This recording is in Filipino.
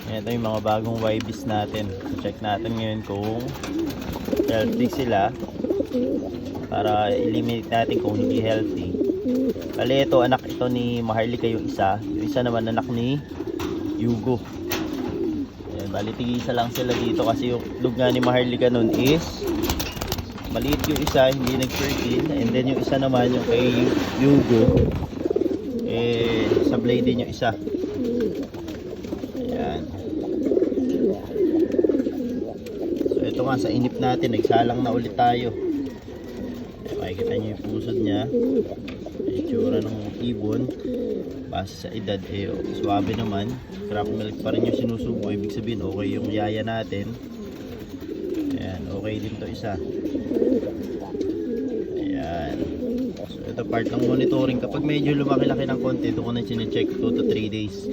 Ito yung mga bagong YBs natin. Check natin ngayon kung healthy sila para eliminate natin kung hindi healthy. Bali ito, anak ito ni Maharlika yung isa. Yung isa naman anak ni Yugo. Ayan, bali tig-isa lang sila dito kasi yung lug nga ni Maharlika nun is maliit yung isa, hindi nag-13. And then yung isa naman yung kay Yugo sablay din yung isa. Ayan. So ito nga sa inip natin, nagsalang na ulit tayo. Ayan, makikita nyo yung pusod nya, itsura ng ibon base sa edad, swabe naman. Crack milk pa rin yung sinusubo, ibig sabihin okay yung yaya natin. Ayan, okay din to isa. Ayan. So ito part ng monitoring, kapag medyo lumaki-laki ng konti, ito ko na sinecheck 2 to 3 days